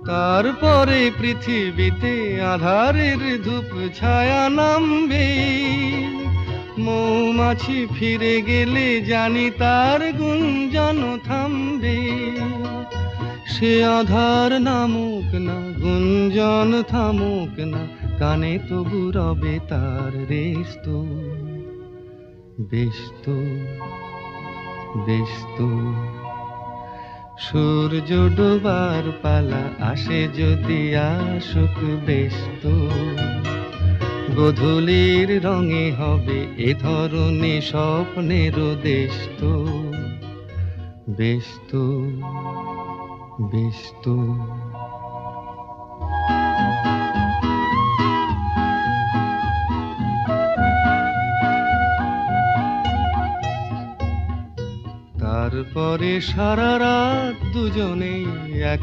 তারপরে পৃথিবীতে আধারের ধূপ ছায়া নামবে। মৌমাছি ফিরে গেলে জানি তার গুঞ্জন থামবে। সে আধার নামুক না, গুঞ্জন থামুক না, কানে তবু রবে তার রেস্ত। বেশ তো, বেশ তো, সূর্য ডোবার পালা আসে যদি আসুক, বেশ তো। গোধূলির রঙে হবে এ ধরনী স্বপ্নের দেশ তো। বেশ তো, বেশ তো। তারপরে সারা রাত দুজনেই এক